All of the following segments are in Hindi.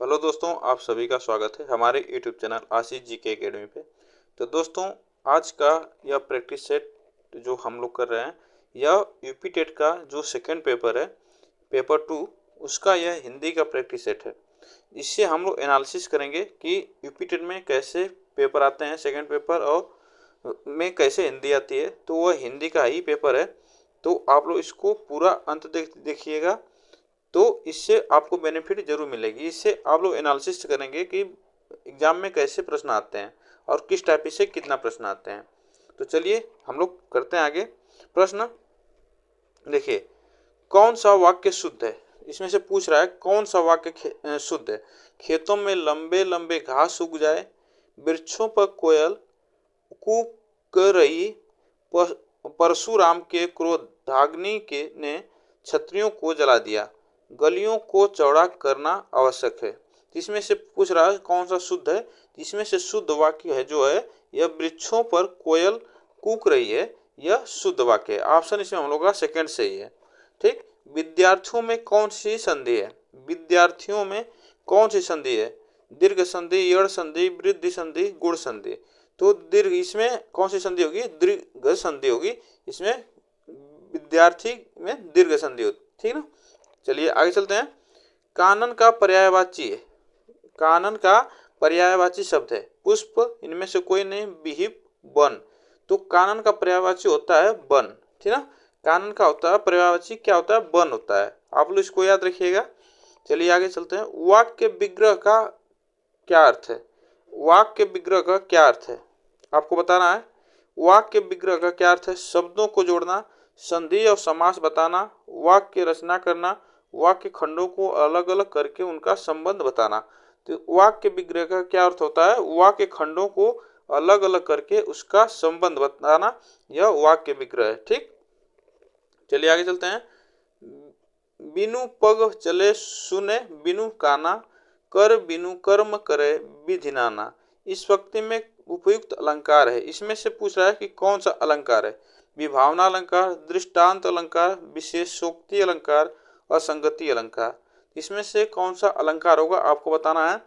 हेलो दोस्तों, आप सभी का स्वागत है हमारे यूट्यूब चैनल आशीष जी के एकेडमी पे। तो दोस्तों, आज का यह प्रैक्टिस सेट जो हम लोग कर रहे हैं, यह यूपी टेट का जो सेकंड पेपर है, पेपर 2, उसका यह हिंदी का प्रैक्टिस सेट है। इससे हम लोग एनालिसिस करेंगे कि यूपी टेट में कैसे पेपर आते हैं, सेकंड पेपर और में कैसे हिंदी आती है। तो वह हिंदी का ही पेपर है, तो आप लोग इसको पूरा अंत देखिएगा, तो इससे आपको बेनिफिट जरूर मिलेगी। इससे आप लोग एनालिसिस करेंगे कि एग्जाम में कैसे प्रश्न आते हैं और किस टाइप से कितना प्रश्न आते हैं। तो चलिए हम लोग करते हैं आगे। प्रश्न देखिए, कौन सा वाक्य शुद्ध है? इसमें से पूछ रहा है कौन सा वाक्य शुद्ध है। खेतों में लंबे लंबे घास उग जाए, वृक्षों पर कोयल कूक कर रही, परशुराम के क्रोधाग्नि के ने क्षत्रियों को जला दिया, गलियों को चौड़ा करना आवश्यक है। इसमें से पूछ रहा है कौन सा शुद्ध है। इसमें से शुद्ध वाक्य है जो है यह वृक्षों पर कोयल कूक रही है, यह शुद्ध वाक्य है। ऑप्शन इसमें हम लोग का सेकंड सही है। ठीक। विद्यार्थियों में कौन सी संधि है? विद्यार्थियों में कौन सी संधि है? दीर्घ संधि, यड़ संधि, वृद्धि संधि, गुण संधि। तो दीर्घ, इसमें कौन सी संधि होगी? दीर्घ संधि होगी। इसमें विद्यार्थी में दीर्घ संधि होती, ठीक ना। चलिए आगे चलते हैं। कानन का पर्यायवाची है, कानन का पर्यायवाची शब्द है पुष्प, इनमें से कोई नहीं, विहिप, वन। तो कानन का पर्यायवाची होता है वन, ठीक ना। कानन का होता है पर्यायवाची, क्या होता है? वन होता है। आप लोग इसको याद रखिएगा। चलिए आगे चलते हैं। वाक्य विग्रह का क्या अर्थ है? वाक्य विग्रह का क्या अर्थ है आपको बताना है। वाक्य विग्रह का क्या अर्थ है? शब्दों को जोड़ना, संधि और समास बताना, वाक्य रचना करना, वाक्य खंडों को अलग अलग करके उनका संबंध बताना। तो वाक्य विग्रह का क्या अर्थ होता है? वाक्य खंडों को अलग अलग करके उसका संबंध बताना, यह वाक्य विग्रह है। ठीक। चलिए आगे चलते हैं। बिनु पग चले सुने बिनु काना, कर बिनु कर्म करे विधि नाना। इस वक्ति में उपयुक्त अलंकार है। इसमें से पूछ रहा है कि कौन सा अलंकार है? विभावना अलंकार, दृष्टांत अलंकार, विशेषोक्ति अलंकार, असंगति अलंकार। इसमें से कौन सा अलंकार होगा आपको बताना है।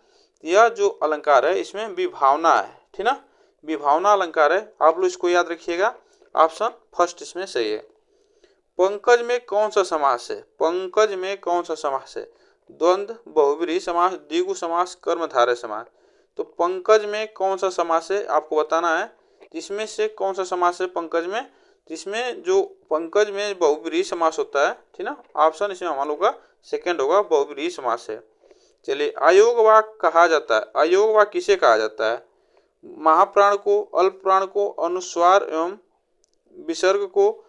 यह जो अलंकार है इसमें विभावना है, ठीक ना। विभावना अलंकार है, आप लोग इसको याद रखिएगा। ऑप्शन फर्स्ट इसमें सही है। पंकज में कौन सा समास है? पंकज में कौन सा समास है? द्वंद्व, बहुब्रीहि समास, द्विगु समास, कर्मधारय समास। तो पंकज में कौन सा समास है आपको बताना है। इसमें से कौन सा समास है पंकज में? जिसमें जो पंकज में बहुब्रीहि समास होता है, ठीक ना। ऑप्शन इसमें हम लोग का सेकंड होगा, बहुब्रीहि समास है। चलिए, अयोग वाक्य कहा जाता है। अयोग वाक्य किसे कहा जाता है? महाप्राण को, अल्प प्राण को, अनुस्वार एवं विसर्ग को,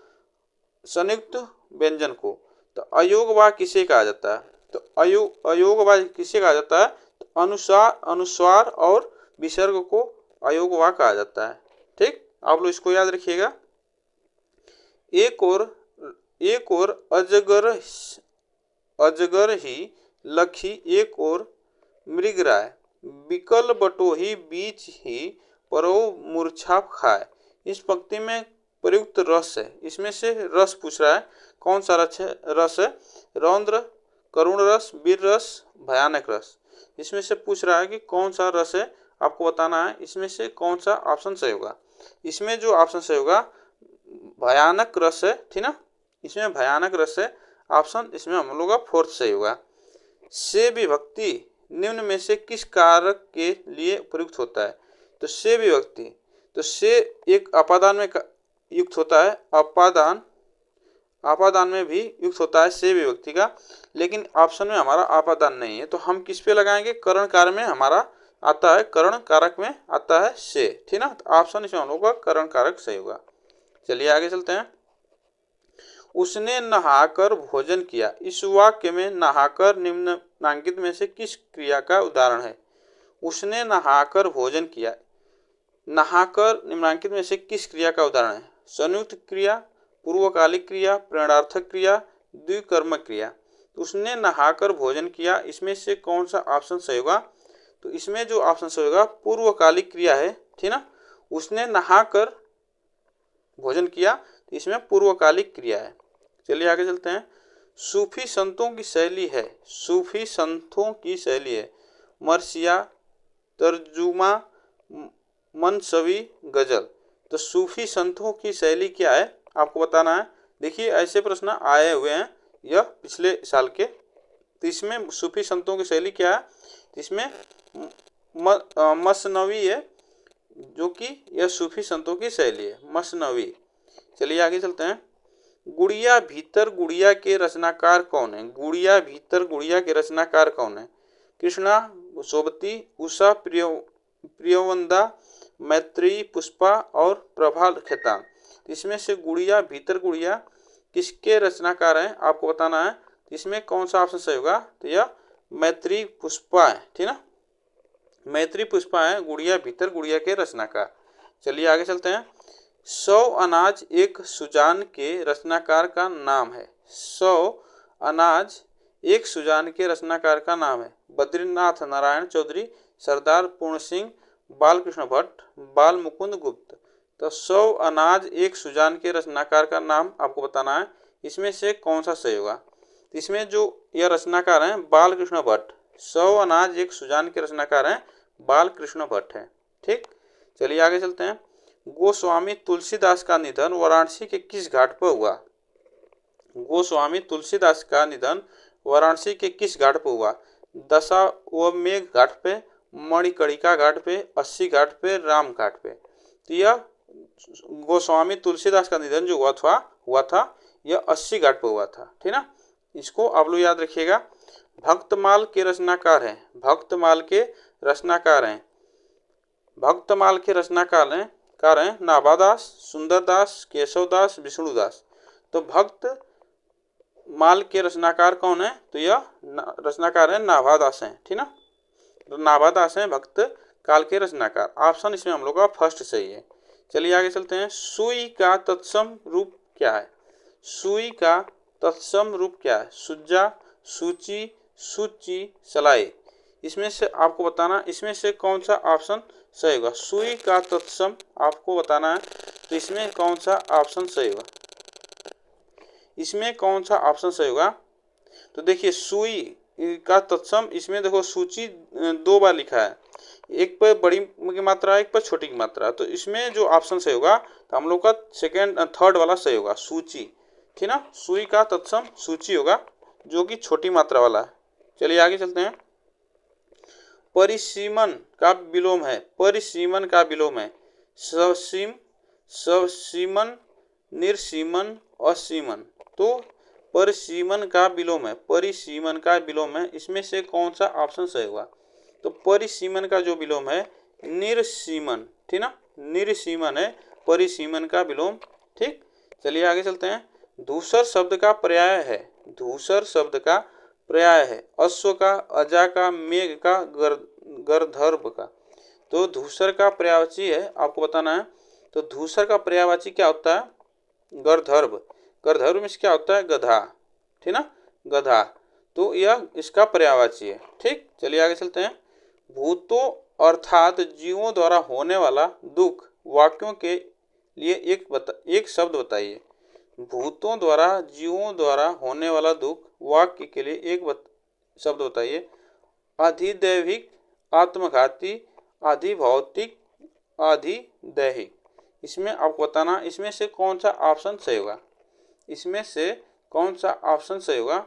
संयुक्त व्यंजन को। तो अयोग वाक्य किसे कहा जाता है? तो अयोग वाक्य किसे कहा जाता है? तो अनुस्वार और विसर्ग को अयोग वाक्य कहा जाता है। ठीक, आप लोग इसको याद रखिएगा। एक और अजगर ही लखी, एक और मृगराय, बिकल बटोही बीच ही परो मूर्छा खाए। इस पंक्ति में प्रयुक्त रस है। इसमें से रस पूछ रहा है, कौन सा रस है? रौद्र, करुण रस, वीर रस, भयानक रस। इसमें से पूछ रहा है कि कौन सा रस है आपको बताना है। इसमें से कौन सा ऑप्शन सही होगा? इसमें जो ऑप्शन सही होगा भयानक रस है, ठीक ना। इसमें भयानक रस है। ऑप्शन इसमें हम लोग का फोर्थ सही होगा। से विभक्ति निम्न में से किस कारक के लिए प्रयुक्त होता है? तो से विभक्ति, तो से एक अपादान में युक्त होता है, अपादान में भी युक्त होता है से विभक्ति का, लेकिन ऑप्शन में हमारा अपादान नहीं है। तो हम किस पे लगाएंगे? करण कारक में हमारा आता है, करण कारक में आता है से, ठीक ना। तो ऑप्शन इसमें हम लोग का करण कारक सही होगा। चलिए आगे चलते हैं। उसने नहाकर भोजन किया। इस वाक्य में नहाकर निम्नांकित में से किस क्रिया का उदाहरण है? उसने नहाकर भोजन किया। नहाकर निम्नांकित में से किस क्रिया का उदाहरण है? संयुक्त क्रिया, पूर्वकालिक क्रिया, प्रेरणार्थक क्रिया, द्विकर्मक क्रिया। तो उसने नहाकर भोजन किया, इसमें से कौन सा ऑप्शन सही होगा? तो इसमें जो ऑप्शन सही होगा पूर्वकालिक क्रिया है, ठीक ना। उसने नहाकर भोजन किया, तो इसमें पूर्वकालिक क्रिया है। चलिए आगे चलते हैं। सूफी संतों की शैली है। सूफी संतों की शैली है। मरसिया, तर्जुमा, मनसवी, गजल। तो सूफी संतों की शैली क्या है आपको बताना है। देखिए ऐसे प्रश्न आए हुए हैं यह पिछले साल के। तो इसमें सूफी संतों की शैली क्या है, इसमें मसनवी है, जो कि यह सूफी संतों की शैली है, मसनवी। चलिए आगे चलते हैं। गुड़िया भीतर गुड़िया के रचनाकार कौन है? गुड़िया भीतर गुड़िया के रचनाकार कौन है? कृष्णा, सोबती, उषा, प्रियवंदा, मैत्री, पुष्पा और प्रभा खेतान। इसमें से गुड़िया भीतर गुड़िया किसके रचनाकार हैं आपको बताना है। इसमें कौन सा ऑप्शन सही होगा? तो यह मैत्री पुष्पा है, ठीक ना, मैत्री पुष्पा है गुड़िया भीतर गुड़िया के रचनाकार। चलिए आगे चलते हैं। 100 अनाज एक सुजान के रचनाकार का नाम है। 100 अनाज एक सुजान के रचनाकार का नाम है। बद्रीनाथ नारायण चौधरी, सरदार पूर्ण सिंह, बालकृष्ण भट्ट, बाल मुकुंद गुप्त। तो 100 अनाज एक सुजान के रचनाकार का नाम आपको बताना है। इसमें से कौन सा सही होगा? इसमें जो यह रचनाकार हैं बालकृष्ण भट्ट। 100 अनाज एक सुजान के रचनाकार हैं बालकृष्ण भट्ट हैं, ठीक। चलिए आगे चलते हैं। गोस्वामी तुलसीदास का निधन वाराणसी के किस घाट पर हुआ? गोस्वामी तुलसीदास का निधन वाराणसी के किस घाट पर हुआ? दशाश्वमेध घाट पे, मणिकर्णिका घाट पे, 80 घाट पे, राम घाट पे। तो यह गोस्वामी तुलसीदास का निधन जो हुआ था यह 80 घाट पर हुआ था, ठीक ना। इसको आप लोग याद रखिएगा। भक्तमाल के रचनाकार हैं, भक्तमाल के रचनाकार हैं, भक्तमाल के रचनाकार हैं नाभादास, सुंदरदास, केशवदास, विष्णुदास। तो भक्त माल के रचनाकार कौन है? तो यह रचनाकार है नाभादास हैं, ठीक ना। तो नाभादास हैं भक्त काल के रचनाकार। ऑप्शन इसमें हम लोग का फर्स्ट सही है। चलिए आगे चलते हैं। सुई का तत्सम रूप क्या है? सुई का तत्सम रूप क्या है? सुज्जा, सूची, सूची, सलाई। इसमें से आपको बताना, इसमें से कौन सा ऑप्शन सही होगा? सुई का तत्सम आपको बताना है, तो इसमें कौन सा ऑप्शन सही होगा? इसमें कौन सा ऑप्शन सही होगा? तो देखिए सुई का तत्सम, इसमें देखो सूची 2 बार लिखा है, एक पर बड़ी की मात्रा, एक पर छोटी की मात्रा। तो इसमें जो ऑप्शन सही होगा तो हम लोग का थर्ड वाला सही होगा, सूची, ठीक ना। सुई का तत्सम सूची होगा, जो कि छोटी मात्रा वाला है। चलिए आगे चलते हैं। परिसीमन का विलोम है, परिसीमन का विलोम है सवसीम, सवसीमन, निर्सीमन, असीमन। तो परिसीमन का विलोम है, परिसीमन का विलोम है। इसमें से कौन सा ऑप्शन सही होगा? तो परिसीमन का जो विलोम है निर्सीमन, ठीक ना, निर्सीमन है परिसीमन का विलोम, ठीक। चलिए आगे चलते हैं। धूसर शब्द का पर्याय है, धूसर शब्द का पर्याय है अश्व का, अजा का, मेघ का, गर्दर्भ का। तो धूसर का पर्यायवाची है आपको बताना है। तो धूसर का पर्यायवाची क्या होता है? गर्दर्भ। गर्दर्भ में क्या होता है? गधा, ठीक ना, गधा। तो यह इसका पर्यायवाची है, ठीक। चलिए आगे चलते हैं। भूतों अर्थात जीवों द्वारा होने वाला दुख वाक्यों के लिए एक शब्द बताइए। भूतों द्वारा जीवों द्वारा होने वाला दुख वाक्य के लिए एक शब्द बताइए। अधिदैविक, आत्मघाती, अधिभौतिक, अधिदैहिक। इसमें आपको बताना, इसमें से कौन सा ऑप्शन सही होगा? इसमें से कौन सा ऑप्शन सही होगा?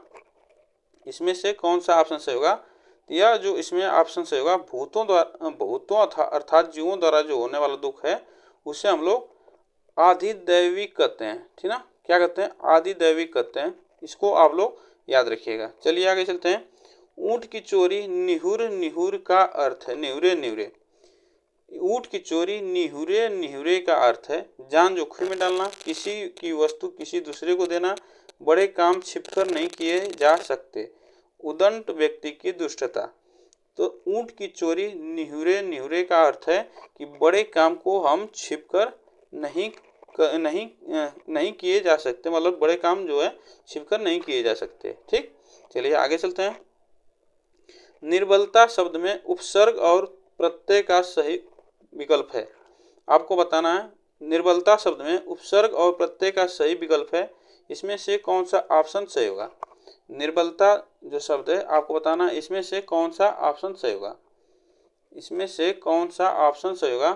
इसमें से कौन सा ऑप्शन सही होगा? यह जो इसमें ऑप्शन सही होगा, भूतों अर्थात जीवों द्वारा जो होने वाला दुख है उसे हम लोग अधिदैविक कहते हैं, ठीक ना। क्या कहते हैं? अधिदैविक कहते हैं। इसको आप लोग याद रखिएगा। चलिए आगे चलते हैं। ऊंट की चोरी निहुर, निहुर का अर्थ है निहुरे, निहुरे। ऊंट की चोरी निहुरे, निहुरे का अर्थ है जान जोखिम में डालना, किसी की वस्तु किसी दूसरे को देना, बड़े काम छिपकर नहीं किए जा सकते, उदंड व्यक्ति की दुष्टता। तो ऊंट की चोरी निहुरे, निहुरे का अर्थ है कि बड़े काम को हम छिपकर नहीं किए जा सकते, मतलब बड़े काम जो है छिपकर नहीं किए जा सकते, ठीक। चलिए आगे चलते हैं। निर्बलता शब्द में उपसर्ग और प्रत्यय का सही विकल्प है, आपको बताना है। निर्बलता शब्द में उपसर्ग और प्रत्यय का सही विकल्प है, इसमें से कौन सा ऑप्शन सही होगा? निर्बलता जो शब्द है आपको बताना है इसमें से कौन सा ऑप्शन सही होगा। इसमें से कौन सा ऑप्शन सही होगा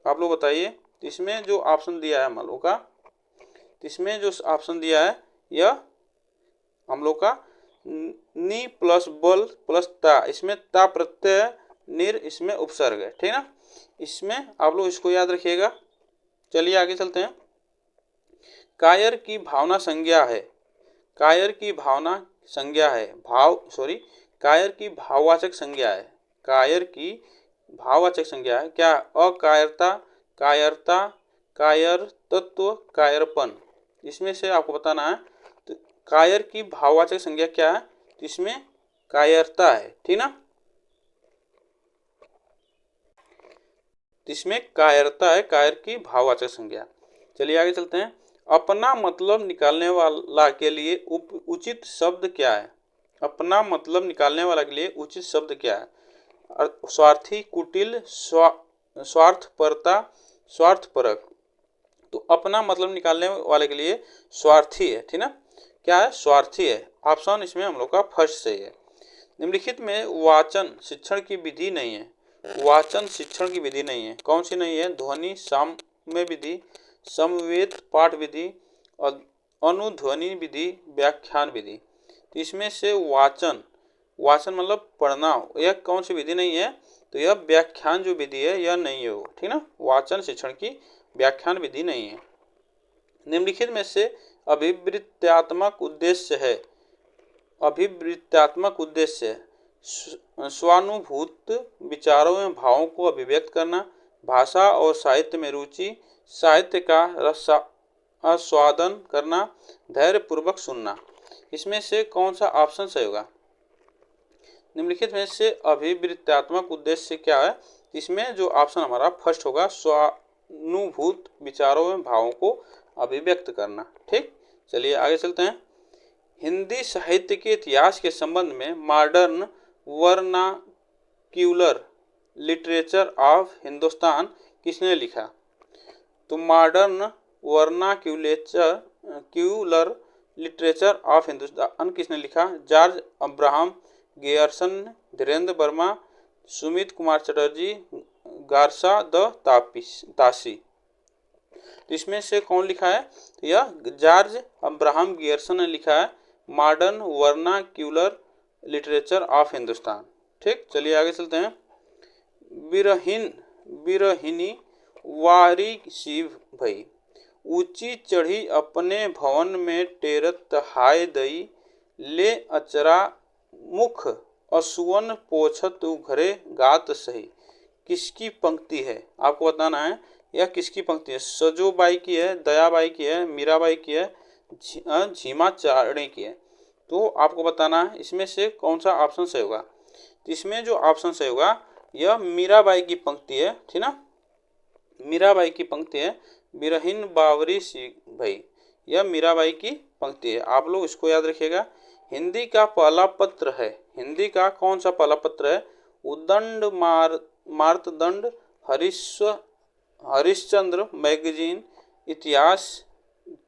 आप लोग बताइए। इसमें जो ऑप्शन दिया है हम लोग का, इसमें जो ऑप्शन दिया है यह हम लोग का नी प्लस बल प्लस ता, इसमें ता प्रत्यय निर इसमें उपसर्ग है, ठीक ना। इसमें आप लोग इसको याद रखिएगा। चलिए आगे चलते हैं। कायर की भावना संज्ञा है, कायर की भावना संज्ञा है, कायर की भाववाचक संज्ञा है, कायर की भाववाचक संज्ञा है क्या? अकायरता, कायरता, कायर तत्व, कायरपन। इसमें से आपको बताना है तो कायर की भाववाचक संज्ञा क्या है, तो इसमें कायरता है, ठीक ना। इसमें कायरता है, कायर की भाववाचक संज्ञा। चलिए आगे चलते हैं। अपना मतलब निकालने वाला के लिए उचित शब्द क्या है? अपना मतलब निकालने वाला के लिए उचित शब्द क्या है? स्वार्थी, कुटिल, स्वार्थपरता, स्वार्थपरक। तो अपना मतलब निकालने वाले के लिए स्वार्थी है, ठीक ना। क्या है? स्वार्थी है। ऑप्शन इसमें हम लोग का फर्स्ट सही है। निम्नलिखित में वाचन शिक्षण की विधि नहीं है, वाचन शिक्षण की विधि नहीं है। कौन सी नहीं है? ध्वनि साम्य विधि, समवेत पाठ विधि, और अनुध्वनि विधि, व्याख्यान विधि। तो इसमें से वाचन, वाचन मतलब पढ़ना, यह कौन सी विधि नहीं है? तो यह व्याख्यान जो विधि है यह नहीं है वो, ठीक ना। वाचन शिक्षण की व्याख्यान विधि नहीं है। निम्नलिखित में से अभिवृत्त्यात्मक उद्देश्य है, अभिवृत्त्यात्मक उद्देश्य स्वानुभूत विचारों एवं भावों को अभिव्यक्त करना, भाषा और साहित्य में रुचि, साहित्य का आस्वादन करना, धैर्य पूर्वक सुनना। इसमें से कौन सा ऑप्शन सही होगा? निम्नलिखित में से अभिवृत्त्यात्मक उद्देश्य क्या है? इसमें जो ऑप्शन हमारा फर्स्ट होगा, स्वानुभूत विचारों एवं भावों को अभिव्यक्त करना, ठीक। चलिए आगे चलते हैं। हिंदी साहित्य के इतिहास के संबंध में modern vernacular literature of Hindustan किसने लिखा? तो modern vernacular literature of Hindustan किसने लिखा? George Abraham Grierson, Dhirendra Varma, Sumit Kumar Chatterjee, Garcin de Tassy. तो इसमें से कौन लिखा है? यह जॉर्ज अब्राहम गियर्सन ने लिखा है, modern vernacular literature of Hindustan, ठीक। चलिए आगे चलते हैं। बिरहिनी वारी शिव भई, ऊंची चढ़ी अपने भवन में टेरत हाय दई, ले अचरा मुख असुवन पोछत उघरे गात सही। किसकी पंक्ति है? आपको बताना है यह किसकी पंक्ति है। सजोबाई की है, दयाबाई की है, मीराबाई की है, झीमा चारणी की है। तो आपको बताना है इसमें से कौन सा ऑप्शन सही होगा। तो इसमें जो ऑप्शन सही होगा यह मीराबाई की पंक्ति है, ठीक ना। मीराबाई की पंक्ति है, बिरहिन बावरी सी भाई, यह मीराबाई की पंक्ति है। आप लोग इसको याद रखिएगा। हिंदी का पहला पत्र है, हिंदी का कौन सा पहला पत्र है? उद्दंड मार्तंड, हरिश्चंद्र मैगजीन, इतिहास,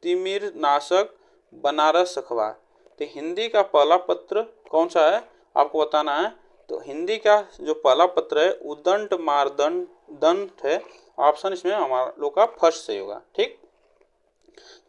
तिमिर नाशक, बनारस अखबार। तो हिंदी का पहला पत्र कौन सा है आपको बताना है। तो हिंदी का जो पहला पत्र है उद्दंड मार्तंड है। ऑप्शन इसमें हमारा लोग का फर्स्ट सही होगा, ठीक।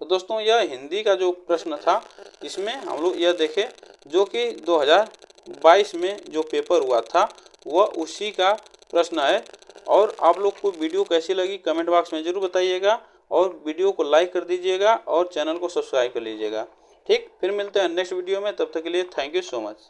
तो दोस्तों यह हिंदी का जो प्रश्न था इसमें हम लोग यह देखें जो कि 2022 में जो पेपर हुआ था वह उसी का प्रश्न है। और आप लोग को वीडियो कैसी लगी कमेंट बॉक्स में ज़रूर बताइएगा, और वीडियो को लाइक कर दीजिएगा और चैनल को सब्सक्राइब कर लीजिएगा, ठीक। फिर मिलते हैं नेक्स्ट वीडियो में, तब तक के लिए थैंक यू सो मच।